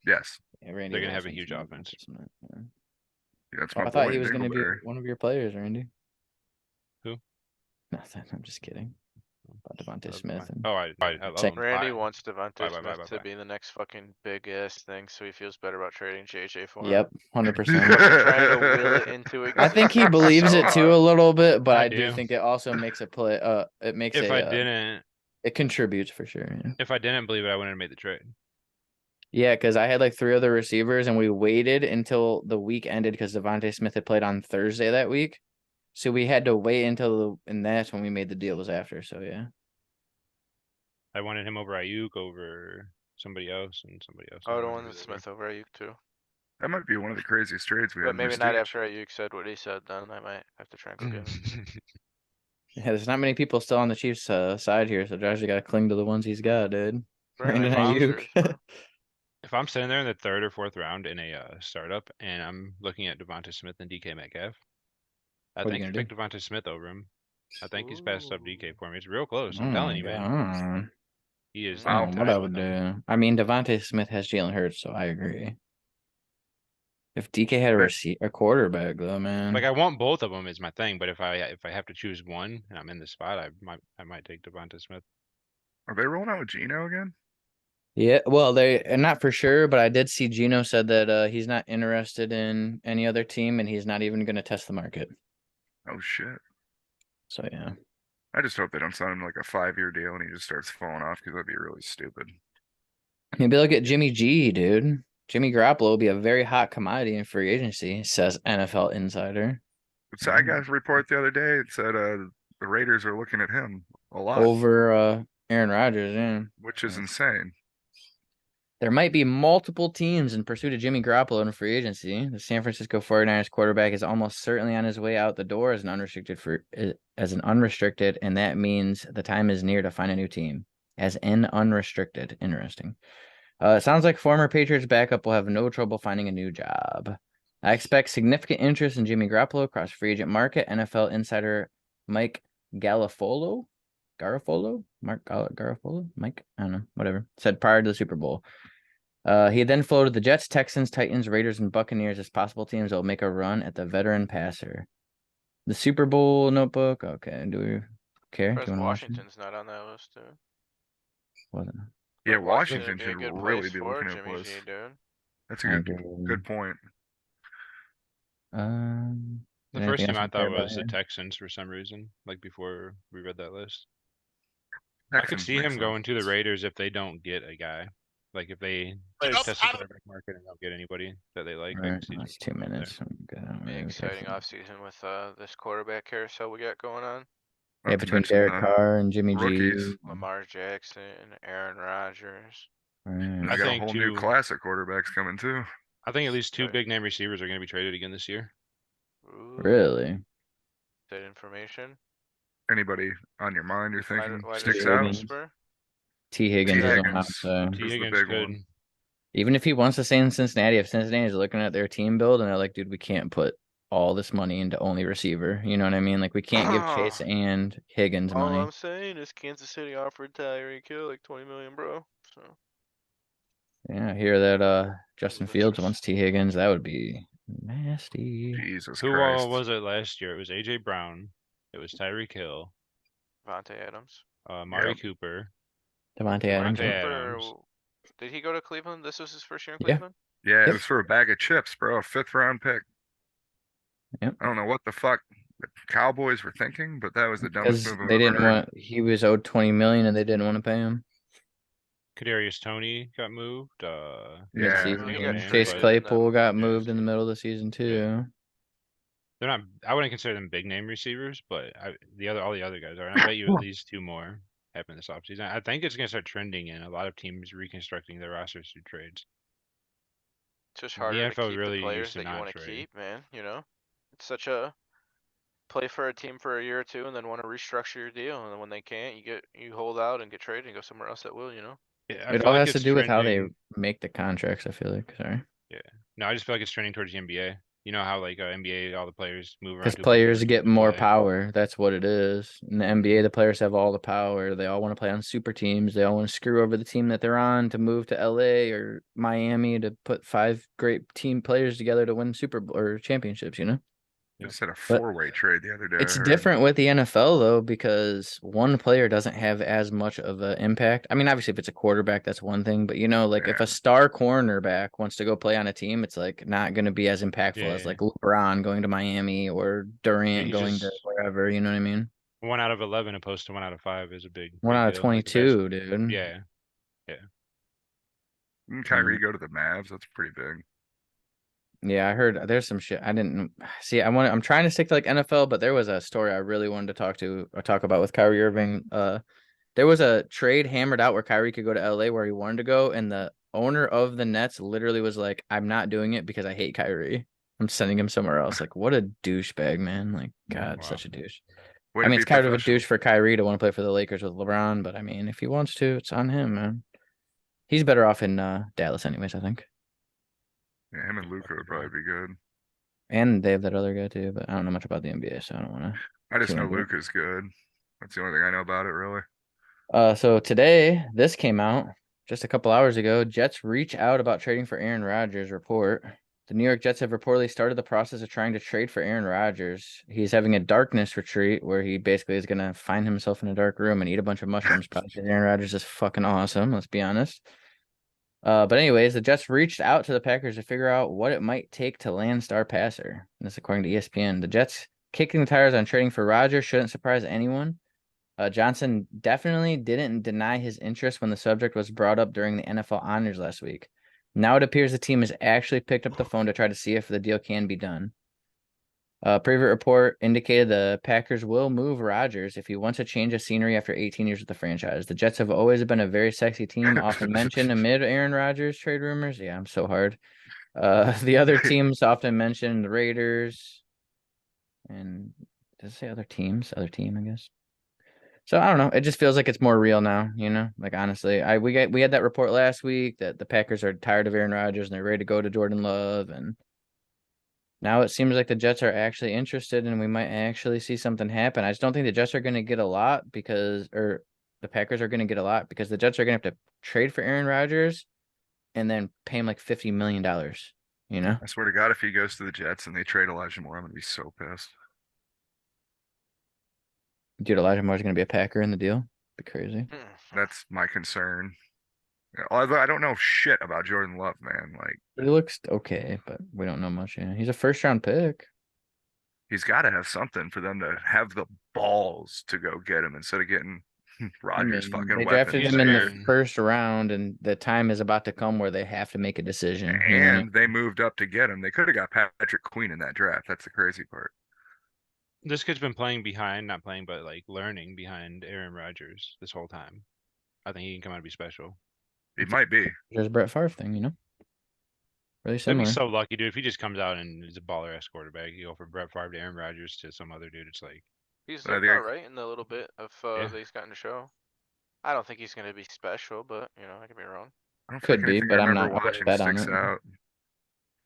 Yes, Yeah, Randy They're gonna have a Wilson's huge gonna offense. put some in, yeah. that's Oh, my I thought boy, he was gonna be Dingleberry. one of your players, Randy. Who? Nothing. I'm just kidding. About Devontae That's Smith. fine. And Oh, I love Say- him. Randy Bye. wants Devontae Bye. Smith to be the next fucking big ass thing, so he feels better about trading JJ for him. Yep, 100%. Trying to will it into I think he existence believes so it too hard. a little bit, but I I do do. think it also makes a play. It makes If a. I didn't It contributes for sure. Yeah. if I didn't believe it, I wouldn't have made the trade. Yeah, because I had like 3 other receivers, and we waited until the week ended because Devontae Smith had played on Thursday that week, so we had to wait and that's when we made the deal was after. So yeah, I wanted him over Ayuk, over somebody else, and somebody else. I would don't have remember wanted who they were. Smith over Ayuk too. That might be one of the craziest trades we But had. maybe not after Ayuk said what he said, then I might have to try and go get him. yeah. There's not many people still on the Chiefs side here, so Josh, you gotta cling to the ones he's got, dude. Brandon Brandon Ayuk. Ayuk. If I'm sitting there in the 3rd or 4th round in a startup and I'm looking at Devonta Smith and DK Metcalf, I What are you think gonna I pick Devonta Smith over him. I think he's passed up DK for me. It's real close. I'm Oh telling my you, man. God. He is I not don't know what I tied would with him. do. I mean, Devontae Smith has Jalen Hurts, so I agree. If DK had a quarterback, though, man. Like I want both of them is my thing, but if I have to choose one and I'm in the spot, I might take Devonta Smith. Are they rolling out with Geno again? Yeah, well, they not for sure, but I did see Gino said that he's not interested in any other team, and he's not even going to test the market. Oh shit. So yeah, I just hope they don't sign him like a 5-year deal and he just starts falling off because that'd be really stupid. maybe look at Jimmy G, dude. Jimmy Garoppolo will be a very hot commodity in free agency, says NFL Insider. So I got a report the other day. It said the Raiders are looking at him a lot, Over Aaron Rodgers, yeah. which is insane. There might be multiple teams in pursuit of Jimmy Garoppolo in free agency. The San Francisco 49ers quarterback is almost certainly on his way out the door as an unrestricted, and that means the time is near to find a new team. As in unrestricted. Interesting. It sounds like former Patriots backup will have no trouble finding a new job. I expect significant interest in Jimmy Garoppolo across free agent market. NFL insider Mike Garafolo, Mike, I don't know, whatever, said prior to the Super Bowl. He then floated the Jets, Texans, Titans, Raiders, and Buccaneers as possible teams that will make a run at the veteran passer. The Super Bowl notebook. Okay, do we care? Do you want to watch it? Washington's not on that list, too. Wasn't. Yeah, But Washington would be a should good really place be for looking at Jimmy place. G, dude. That's a I good agree. point. The anything first team else I you care thought about was the here? Texans for some reason, like before we read that list. I could Texans see make him going to the sense. Raiders if they don't get a guy. Like if they Enough test the out of- quarterback market and don't get anybody that they like, I Right, can see that's Jimmy 2 going there. minutes. I'm good. I don't Be really care exciting for that. offseason with this quarterback carousel we got going on. Yeah, Not to between mention Derek the Carr and Jimmy rookies. G. Lamar Jackson, Aaron Rodgers. And Right. they got a think whole new too- class of quarterbacks coming too. I think at least two Right. big name receivers are going to be traded again this year. Ooh, Really? that information. Anybody on your mind you're thinking Wide sticks receiver out? Higgins. whisper. T. Higgins T. is on Higgins so. T. is the Higgins big could. one. Even if he wants to stay in Cincinnati, if Cincinnati is looking at their team build and they're like, dude, we can't put all this money into only receiver. You know what I mean? Like, we can't give Chase and Higgins All money. I'm saying is Kansas City offered Tyreek Hill like 20 million, bro. So Yeah, I hear that Justin of Fields interest. wants T. Higgins. That would be nasty. Jesus Who Christ. was it last year? It was AJ Brown. It was Tyreek Hill. Vontae Adams. Mari Yep. Cooper. Devontae Adams. Devontae Yep. Adams. Did he go to Cleveland? This was his first year in Yeah. Cleveland? Yeah, it Yep. was for a bag of chips, bro. A 5th-round pick. Yep. I don't know what the fuck the Cowboys were thinking, but that was the dumbest Because move I've they ever didn't heard. want, he was owed 20 million and they didn't want to pay him. Kadarius Toney got moved. Yeah. Mid-season. He got Chase traded Claypool and got then- moved in the middle of the season too. They're not. I wouldn't consider them big name receivers, but all the other guys are. And I bet you at least two more happen this offseason. I think it's gonna start trending in a lot of teams reconstructing their rosters through trades. It's just The harder to NFL keep really the players used to that you not want to trade. keep, man. You know, it's such a play for a team for a year or two, and then want to restructure your deal, and then when they can't, you hold out and get traded and go somewhere else that will. You know. Yeah, I It feel all like has to it's do with how they trending- make the contracts, I feel like. Sorry. No, I just feel like it's trending towards the NBA. You know how like NBA, all the players move around. Because to a bunch of players different get teams to more play. power. That's what it is. In the NBA, the players have all the power. They all want to play on super teams. They all want to screw over the team that they're on to move to LA or Miami to put 5 great team players together to win Super Bowl or championships, you know? They just had a But 4-way trade the other day. I It's heard. different with the NFL though, because one player doesn't have as much of an impact. I mean, obviously if it's a quarterback, that's one thing, but you know, like if Yeah. a star cornerback wants to go play on a team, it's like not going to be as impactful as Yeah. like LeBron going to Miami or Durant he's going to just- wherever, you know what I mean? 1 out of 11 opposed to 1 out of 5 is a big. 1 big out of deal. Like, 22, dude. Yeah. Didn't Kyrie go to the Mavs? That's pretty big. Yeah, I heard there's some shit. I didn't see. I'm trying to stick to like NFL, but there was a story I really wanted to talk about with Kyrie Irving. There was a trade hammered out where Kyrie could go to LA where he wanted to go, and the owner of the Nets literally was like, "I'm not doing it because I hate Kyrie. I'm sending him somewhere else." Like, what a douchebag, man! Like, God, Wow. such a douche. Way I to mean, be it's kind of a professional. douche for Kyrie to want to play for the Lakers with LeBron, but I mean, if he wants to, it's on him, man. He's better off in Dallas, anyways. I think. Yeah, him and Luca would probably be good. And they have that other guy too, but I don't know much about the NBA, so I don't want to. I just Too know into it. Luca's good. That's the only thing I know about it, really. So today, this came out just a couple hours ago. Jets reach out about trading for Aaron Rodgers. Report. The New York Jets have reportedly started the process of trying to trade for Aaron Rodgers. He's having a darkness retreat where he basically is going to find himself in a dark room and eat a bunch of mushrooms. Probably because Aaron Rodgers is fucking awesome. Let's be honest. But anyways, the Jets reached out to the Packers to figure out what it might take to land star passer. And this according to ESPN. The Jets kicking the tires on trading for Rodgers shouldn't surprise anyone. Johnson definitely didn't deny his interest when the subject was brought up during the NFL Honors last week. Now it appears the team has actually picked up the phone to try to see if the deal can be done. A previous report indicated the Packers will move Rodgers if he wants a change of scenery after 18 years with the franchise. The Jets have always been a very sexy team, often mentioned amid Aaron Rodgers trade rumors. Yeah, I'm so hard. The other teams often mentioned the Raiders. And does it say other teams? Other team, I guess. So I don't know. It just feels like it's more real now, you know? Like honestly, we had that report last week that the Packers are tired of Aaron Rodgers and they're ready to go to Jordan Love, and now it seems like the Jets are actually interested and we might actually see something happen. I just don't think the Jets are going to get a lot or the Packers are going to get a lot because the Jets are going to have to trade for Aaron Rodgers and then pay him like $50 million, you know? I swear to God, if he goes to the Jets and they trade Elijah Moore, I'm gonna be so pissed. Dude, Elijah Moore's going to be a Packer in the deal. Be crazy. That's my concern. Although I don't know shit about Jordan Love, man. Like He looks okay, but we don't know much. Yeah, he's a first-round pick. he's got to have something for them to have the balls to go get him instead of getting Rodgers They fucking drafted weapons. him in the fair. first round, and the time is about to come where they have to make a decision. You know? And they moved up to get him. They could have got Patrick Queen in that draft. That's the crazy part. This kid's been playing behind, not playing, but like learning behind Aaron Rodgers this whole time. I think he can come out and be special. He might be. There's a Brett Favre thing, you know? Really They'd be similar. so lucky, dude. If he just comes out and is a baller ass quarterback, you go from Brett Favre to Aaron Rodgers to some other dude. It's like, He's I looked think I- all right in the little bit of Yeah. that he's gotten to show. I don't think he's going to be special, but I could be wrong. I don't Could think be, anything but I I'm remember not. I wouldn't watching bet on sticks it. out.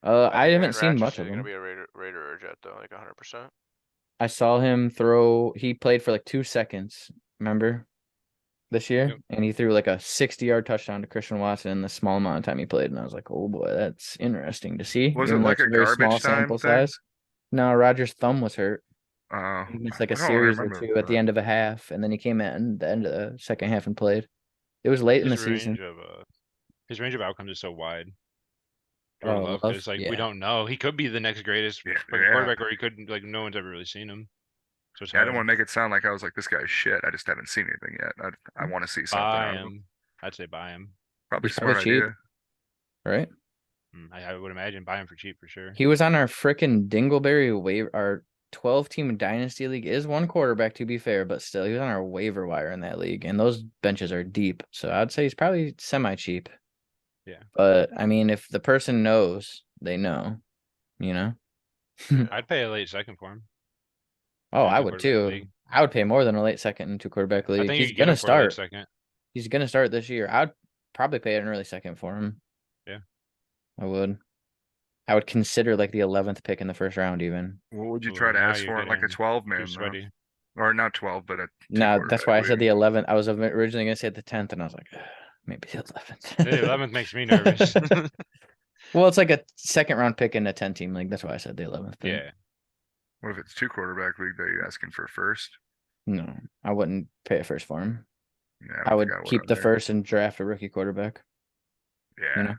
I think haven't Aaron seen Rodgers much is of going to him. be a Raider or a Jet though, like 100%. I saw him throw. He played for like 2 seconds. Remember this year, Yep. and he threw like a 60-yard touchdown to Christian Watson in the small amount of time he played, and I was like, oh boy, that's interesting to see. Was even it though like it's a very small garbage time sample thing? size. No, Rodgers' thumb was hurt. I He missed like a don't series or remember two at the that. end of a half, and then he came in the end of the second half and played. It was late in the his season. range of outcomes is so wide. Oh, Jordan Love, Love? it's like Yeah. we don't know. He could be the next greatest Yeah, fucking yeah. quarterback, or he could like no one's ever really seen him. So it's Yeah, I hard. didn't want to make it sound like I was like, this guy's shit. I just haven't seen anything yet. I want to see something Buy out of him. him. I'd say buy him. Probably He's probably smart cheap. idea. Right? I would imagine buy him for cheap for sure. He was on our frickin' Dingleberry waiver. Our 12-team dynasty league is one quarterback, to be fair, but still, he was on our waiver wire in that league, and those benches are deep. So I'd say he's probably semi-cheap. Yeah. But I mean, if the person knows, they know. You know? I'd pay a late second for him. Oh, in a I two would quarterback too. league. I would pay more than a late second in 2 quarterback I league. think He's you can get gonna him for a late start. second. He's gonna start this year. I'd probably pay an early second for him. Yeah. I would. I would consider like the 11th pick in the first round, even. What would you Ooh, try to now ask you're for? Like a getting 12 Too man, though? sweaty. Or not 12, but a No, that's why I said the league. 11th. I was originally gonna say the 10th, and I was like, maybe the 11th. The 11th makes me nervous. Well, it's like a second round pick in a 10-team league. That's why I said the 11th pick. Yeah. What if it's 2 quarterback league that you're asking for first? No, I wouldn't pay a first for him. Yeah, I don't would think keep the either. first and draft a rookie quarterback. Yeah, know?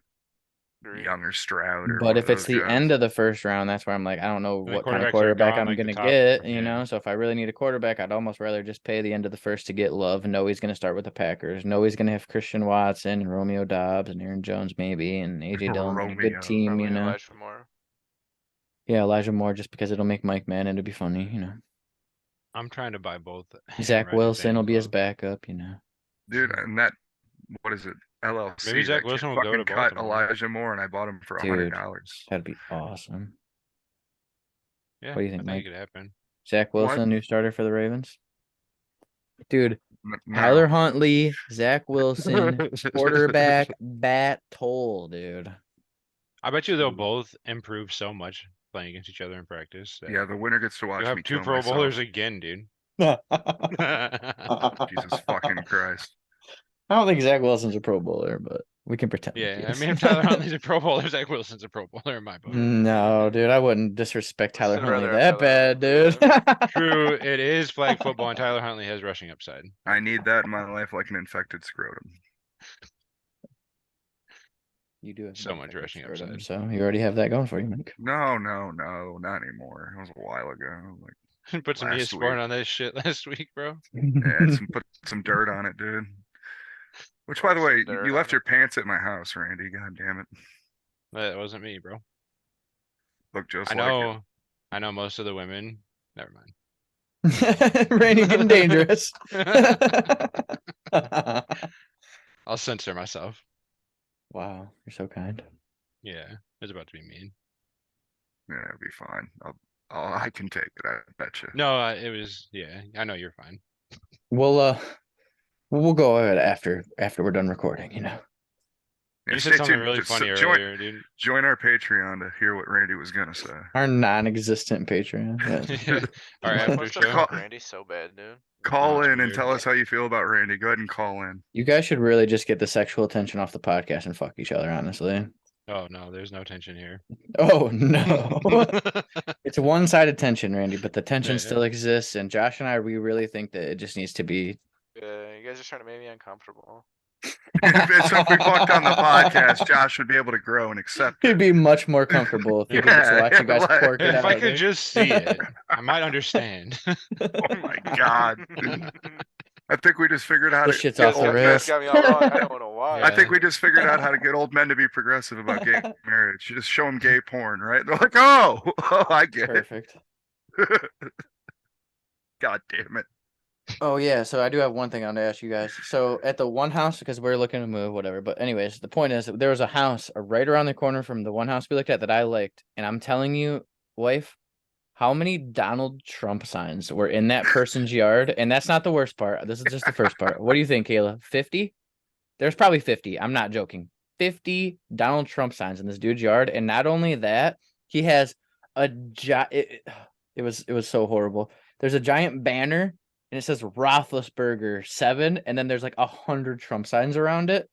Agreed. Younger Stroud or But one if of it's those the guys. end of the first round, that's where I'm like, I don't know the what kind of quarterbacks are quarterback gone, I'm like the gonna top- get, you yeah. know. So if I really need a quarterback, I'd almost rather just pay the end of the first to get Love. Know he's gonna start with the Packers. Know he's gonna have Christian Watson and Romeo Dobbs and Aaron Jones maybe and AJ Dillon on a good Romeo. team, Probably you know. Elijah Moore. Yeah, Elijah Moore just because it'll make Mike Madden to be funny, you know. I'm trying to buy both. Aaron Zach Rodgers Wilson and will be his Love. backup, you know. Dude, and that, what is it? LLC. Maybe Zach that kid Wilson will go fucking to cut Baltimore. Elijah Moore, and I bought him for Dude. $100. That'd be awesome. Yeah, What do you think, I Mike? think it could happen. Zach What? Wilson, new starter for the Ravens. Dude, No. Tyler Huntley, Zach Wilson, quarterback battle, dude. I bet you they'll both improve so much playing against each other in practice. that Yeah, the winner gets to watch You'll me have two kill Pro myself. Bowlers again, dude. Jesus fucking Christ. I don't think Zach Wilson's a Pro Bowler, but we can pretend. Yeah, he I is. mean, if Tyler Huntley's a Pro Bowler, Zach Wilson's a Pro Bowler in my book. No, dude, I wouldn't disrespect Tyler I'd Huntley rather have that Tyler bad, Huntley, dude. True, it is flag football, and Tyler Huntley has rushing upside. I need that in my life like an infected scrotum. You do have So an much infected rushing scrotum, upside. so you already have that going for you, Mike. No, not anymore. It was a while ago. Like, Put some Last Neosporin week. on this shit last week, bro. yeah, put some dirt on it, dude. Which, by the Pour some way, dirt you on left it. your pants at my house, Randy. God damn it. That wasn't me, bro. Look just I like it. know. I know most of the women. Never mind. Randy getting dangerous. I'll censor myself. Wow, you're so kind. Yeah, it's about to be mean. Yeah, it'll be fine. I can take it. I bet you. No, it was. Yeah, I know you're fine. We'll go ahead after we're done recording, you know. Yeah, You stay said something tuned. really Just funny join, earlier, dude. join our Patreon to hear what Randy was gonna say. Our non-existent Patreon. Yes. Yeah, our Why after wants to show. fuck Randy so bad, dude? Call it's in and weird. tell us how you feel about Randy. Go ahead and call in. You guys should really just get the sexual attention off the podcast and fuck each other, honestly. Oh no, there's no tension here. Oh no. It's one-sided tension, Randy, but the tension Yeah. still exists, and Josh and I, we really think that it just needs to be. Yeah, you guys are trying to make me uncomfortable. So if we fucked on the podcast, Josh would be able to grow and accept It'd it. be much more comfortable if you could just Yeah, watch you guys like- pork it If I out, could dude. just see it, I might understand. Oh my god. I think we just figured out how This to shit's get off the old You men. guys got me all wrong. I don't know why. I think Yeah. we just figured out how to get old men to be progressive about gay marriage. You just show them gay porn, right? They're like, oh, I get Perfect. it. God damn it. Oh yeah, so I do have one thing I want to ask you guys. So at the one house, because we're looking to move, whatever. But anyways, the point is that there was a house right around the corner from the one house we looked at that I liked, and I'm telling you, wife, how many Donald Trump signs were in that person's yard? And that's not the worst part. This is just the first part. What do you think, Kayla? 50? There's probably 50. I'm not joking. 50 Donald Trump signs in this dude's yard, and not only that, he has a it was so horrible. There's a giant banner and it says Roethlisberger 7, and then there's like 100 Trump signs around it,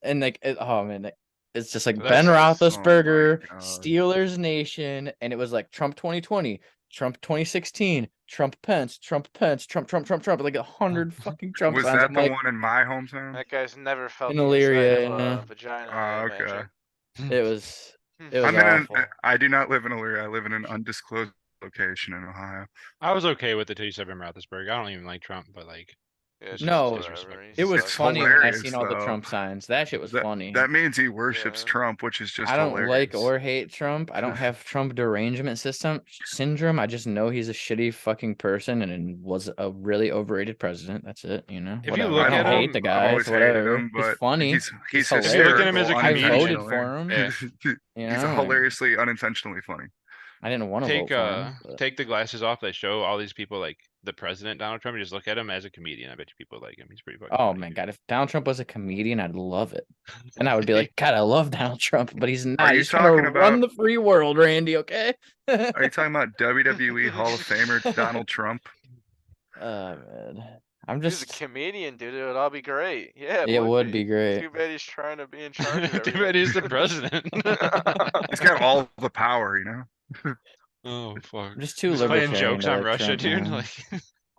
and like oh man, it's just like So Ben that's- Roethlisberger, God. Steelers Nation, and it was like Trump 2020, Trump 2016, Trump Pence, Trump Pence, Trump, like 100 fucking Trump Was signs. that I'm the like, one in my hometown? That guy's never felt In the inside Illyria, of yeah. a vagina. Oh, I okay. imagine. it was I'm in awful. I do not live in Illyria. I live in an undisclosed location in Ohio. I was okay with it till you said Ben Roethlisberger. I don't even like Trump, but like, Yeah, it's No, just disrespect. whatever. It was It's funny when I hilarious, seen all the though. Trump signs. That shit was funny. That means he worships Yeah. Trump, which is just I don't like hilarious. or hate Trump. I don't have Trump derangement syndrome. I just know he's a shitty fucking person and was a really overrated president. That's it, you know. If you Whatever. look I don't at hate him, the I've guy. always so hated whatever. him, but he's funny. He's He's If you look at him as a hysterical I voted comedian, for him. yeah. You He's know, hilariously unintentionally funny. I didn't want to vote take for him. but- take the glasses off that show all these people like the president Donald Trump and just look at him as a comedian. I bet you people like him. He's pretty fucking Oh funny, my dude. god, if Donald Trump was a comedian, I'd love it. And I would be like, God, I love Donald Trump, but he's not. you He's trying to talking run about- the free world, Randy, okay? Are you talking about WWE Hall of Famer Donald Trump? Man. I'm He's a just comedian, dude. It would all be great. Yeah, it would be great. Too bad he's trying to be in charge of Too everything. bad he's the president. He's got all the power, you know? Oh fuck. I'm just too Just playing libertarian jokes to on like Russia, Trump, dude. man. Like I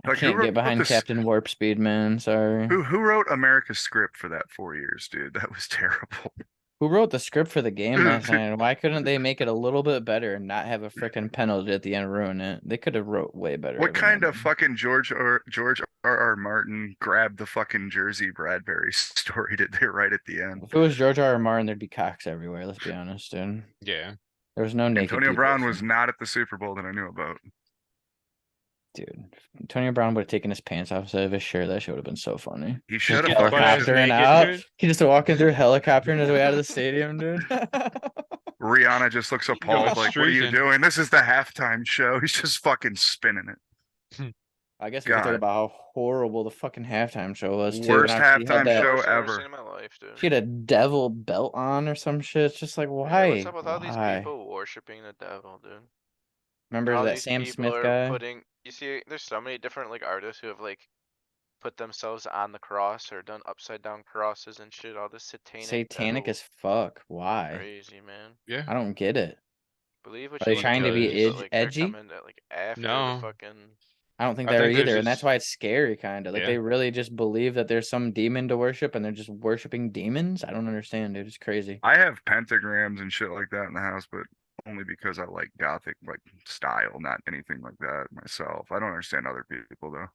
Like, who can't wrote get behind this- Captain Warp Speed, man. Sorry. Who wrote America's script for that 4 years, dude? That was terrible. Who wrote the script for the game last night? And why couldn't they make it a little bit better and not have a freaking penalty at the end ruin it? They could have wrote way better. What than kind that, of man. fucking George R.R. Martin grabbed the fucking Jersey Bradbury story did they write at the end? If it was George R. R. Martin, there'd be cocks everywhere. Let's be honest, dude. yeah. There was no naked. Antonio people, Brown so- was not at the Super Bowl that I knew about. dude. If Antonio Brown would have taken his pants off instead of his shirt. That should have been so funny. He should get have butt ass fucking Helicoptering naked, out. dude. He just walking through helicoptering his way out of the stadium, dude. Rihanna just looks appalled, like, what are you streaking. doing? This is the halftime show. He's just fucking spinning it. I guess we could talk God. about how horrible the fucking halftime show was too. Worst and how she had halftime that- show Worst I've ever. seen in my life, dude. She had a devil belt on or some shit. It's just like Yeah, why? what's up with all these Why? people worshiping the devil, dude? Remember All that these Sam people Smith are guy? Putting, you see, there's so many different like artists who have like put themselves on the cross or done upside down crosses and shit. All this Satanic devil- as fuck. Why? crazy, man. Yeah. I don't get it. Believe what Are they you trying to be believe, but, like, they're edgy? coming at, like after the No. fucking. I don't think I they are think there's either, and that's this- why it's scary, kind of. Like Yeah. they really just believe that there's some demon to worship, and they're just worshiping demons. I don't understand, dude. It's crazy. I have pentagrams and shit like that in the house, but only because I like gothic like style, not anything like that myself. I don't understand other people though.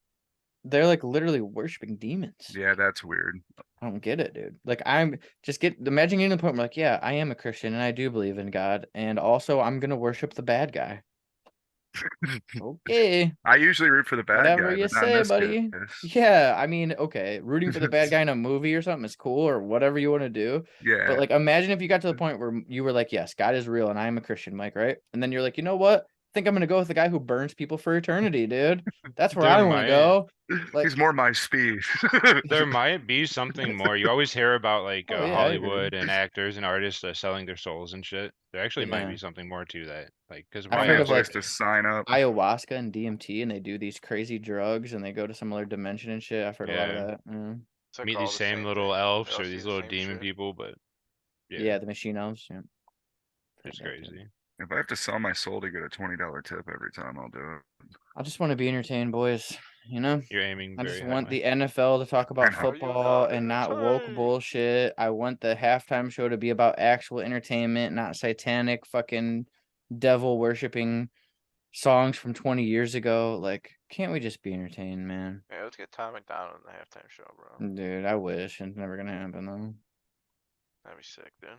They're like literally worshiping demons. Yeah, that's weird. I don't get it, dude. Like I'm just imagine getting to the point where like, yeah, I am a Christian and I do believe in God, and also I'm gonna worship the bad guy. Okay. I usually root for the bad Whatever guy, you but not in say, this buddy. case. Yeah, I mean, okay, rooting for the bad guy in a movie or something is cool, or whatever you want to do. Yeah. But like, imagine if you got to the point where you were like, "Yes, God is real, and I am a Christian, Mike." Right? And then you're like, "You know what? I think I'm gonna go with the guy who burns people for eternity, dude. That's where There I want to might- go." Like, He's more my speed. There might be something more. You always hear about like Oh, yeah, I agree. Hollywood and actors and artists selling their souls and shit. There actually might Yeah. be something more to that. Like, because I've My heard of, place like, to sign up. ayahuasca and DMT, and they do these crazy drugs, and they go to some other dimension and shit. I've heard a lot of Yeah. that. It's, like, meet all these the same little thing. elves They all or see these the little same demon shit. people, but Yeah, the machine elves. Yeah. it's Heard that, too. crazy. If I have to sell my soul to get a $20 tip every time, I'll do it. I just want to be entertained, boys. You know. You're aiming. I just very want high. the NFL to talk about know. Are you football not and not woke entertained? bullshit. I want the halftime show to be about actual entertainment, not satanic fucking devil worshipping songs from 20 years ago. Like, can't we just be entertained, man? Yeah, let's get Tom McDonald in the halftime show, bro. Dude, I wish. It's never gonna happen though. That'd be sick, dude.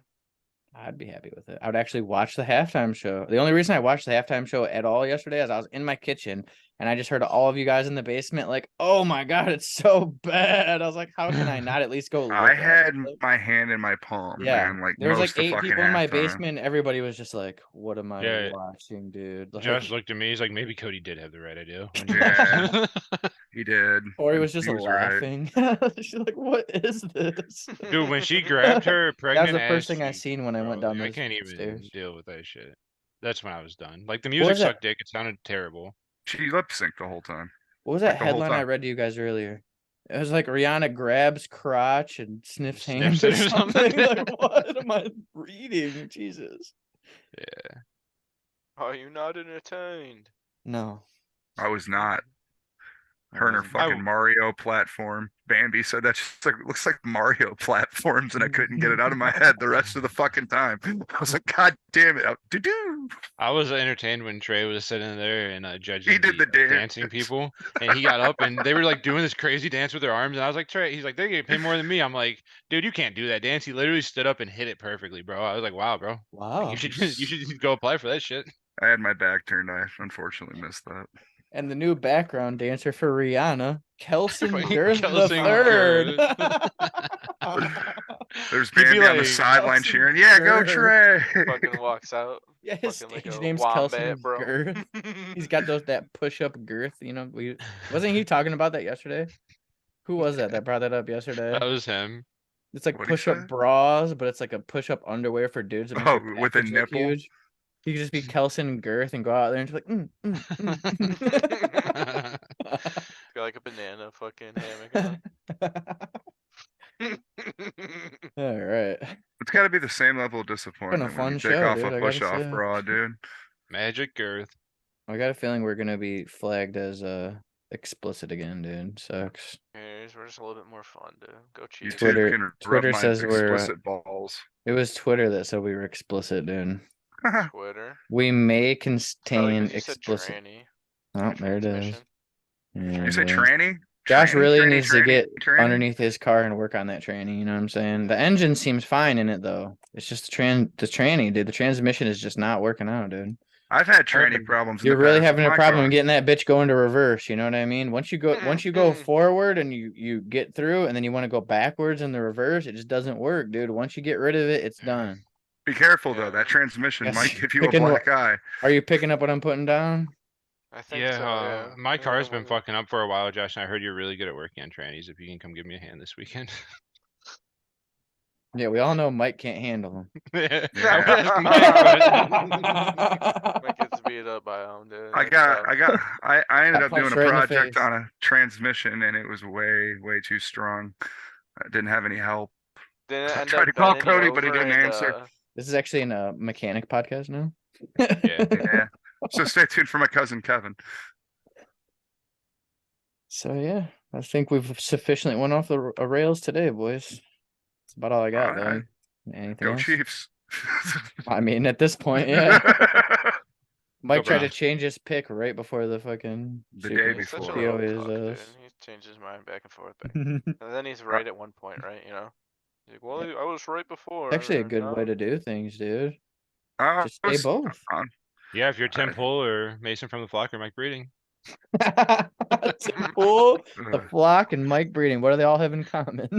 I'd be happy with it. I would actually watch the halftime show. The only reason I watched the halftime show at all yesterday is I was in my kitchen and I just heard all of you guys in the basement like, "Oh my god, it's so bad." I was like, "How can I not at least go look I at had it?" Like, my hand in my palm, yeah, man. Like there was like most of 8 fucking people in my halftime. basement. Everybody was just like, "What am I Yeah. watching, dude?" Like, Josh looked at me. He's like, maybe Cody did have the right idea. Yeah. He did. Corey and was just he right. laughing. She's like, "What is this?" Dude, when she grabbed her that pregnant was the first ass thing I cheek, seen when I went bro, down I those can't even stairs. deal with that shit. That's when I was done. Like the was music that? sucked dick. It sounded terrible. She lip synced the whole time. What was Like that the whole headline I time. read to you guys earlier? It was like Rihanna grabs crotch and sniffs Sniffs hands or it or something. something. Like, what am I reading? Jesus. Yeah. Are you not entertained? No. I was not. I Her and her wasn't. fucking Mario platform. Bambi said that just like looks like Mario platforms, and I couldn't get it out of my head the rest of the fucking time. I was like, God damn it! Doo-doo. I was entertained when Trey was sitting there and judging He did the dance. dancing people, and he got up and they were like doing this crazy dance with their arms, and I was like, Trey, he's like, they get paid more than me. I'm like, dude, you can't do that dance. He literally stood up and hit it perfectly, bro. I was like, wow, bro, Wow. you should go apply for that shit. I had my back turned. I unfortunately missed that. And the new background dancer for Rihanna, Kelson Fucking Girth the Kelson third. There's He'd be Bambi on the like, sideline Nelson cheering. Yeah, go Girth. Trey. Fucking walks out. Yeah, his Fucking like stage a name's wombat, Kelson bro. Girth. He's got that push-up girth. You know, wasn't he talking about that yesterday? Who was that brought that up yesterday? That was him. It's like What'd he push-up say? bras, but it's like a push-up underwear for dudes. That makes Oh, your with a package look nipple? huge. He could just be Kelson Girth and go out there and just like, Got like a banana fucking hammock on. All right. It's got to be the same level of disappointment fun when you take show, off dude, I a gotta push-off say. bra, dude. Magic Girth. I got a feeling we're gonna be flagged as explicit again, dude. Sucks. Anyways, we're just a little bit more fun, dude. Go You cheat. Twitter- two can Twitter rub my says we're, explicit balls. It was Twitter that said we were explicit, dude. Twitter. We may Probably contain 'cause you said explicit. tranny. Oh, Your there it is. transmission. Yeah, You say boy. tranny? Josh Tranny, really tranny, needs to tranny, get tranny? underneath his car and work on that tranny. You know what I'm saying? The engine seems fine in it though. It's just the tranny, dude. The transmission is just not working out, dude. I've had tranny problems. in You're the really past with having a my problem car. getting that bitch going to reverse. You know what I mean? Once you go forward and you get through, and then you want to go backwards in the reverse, it just doesn't work, dude. Once you get rid of it, it's done. Be careful though. Yeah. That transmission Yes. might give you Picking a what- black eye. Are you picking up what I'm putting down? I think Yeah, so, yeah. my car's been when- fucking up for a while, Josh, and I heard you're really good at working on trannies. If you can come give me a hand this weekend. Yeah, we all know Mike can't handle them. I would Yeah. ask Mike, but- Mike gets to be beat up by him, dude. I That's tough. I ended Got up doing punched a right in the project face. on a transmission and it was way too strong. I didn't have any help. Didn't it I end tried up to call bending you Cody, but he over didn't and answer. This is actually in a mechanic podcast now. Yeah. Yeah. So stay tuned for my cousin Kevin. So yeah, I think we've sufficiently went off the rails today, boys. That's about all I got, though. Alright. Anything Go else? Chiefs. I mean, at this point, yeah. Mike Go tried to Browns. change his pick right before the fucking The Super day Bowl. He's such a before. He little always cuck, dude. does. He changed his mind back and forth. And then he's right at one point, right? You know? He's like, well, I was right before. Actually, a and good way now-" to do things, dude. I Just say was both. on. Yeah, if you're Tim Pool or Mason from the Flock or Mike Breeding. Tim Pool, the Ugh, Flock, and Mike Breeding. What do they all have in common?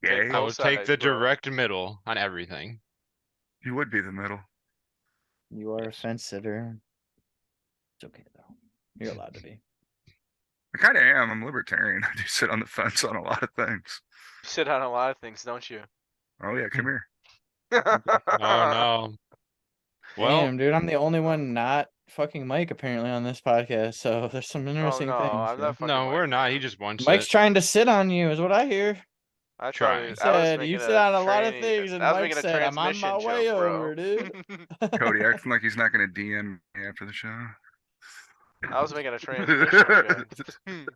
Gay. I Both will take sides, the bro. direct middle on everything. You would be the middle. You are a Yes. fence sitter. It's okay though. You're allowed to be. I kind of am. I'm libertarian. I do sit on the fence on a lot of things. You sit on a lot of things, don't you? Oh yeah, come here. Oh no. Well, Damn, dude, I'm the only one not fucking Mike apparently on this podcast. So there's some Oh interesting no, things. I'm here. not fucking. no, we're Mike, not. He man. just wants Mike's it. trying to sit on you, is what I hear. I thought Trying. He I was said making you sit on a lot of tranny- things, and I was Mike making a said, "I'm on my transmission way joke, bro. over, dude." Cody acting like he's not going to DM me after the show. I was making a transmission joke.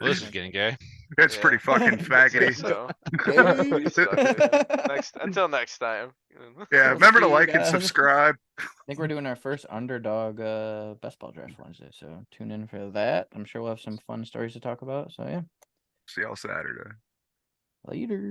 Well, this is getting gay. It's Yeah. pretty fucking faggoty. So Gay. you suck, dude. Until next time. Yeah, We'll remember to see you like and guys. subscribe. I think we're doing our first underdog best ball draft Wednesday, so tune in for that. I'm sure we'll have some fun stories to talk about. So yeah, See y'all Saturday. later.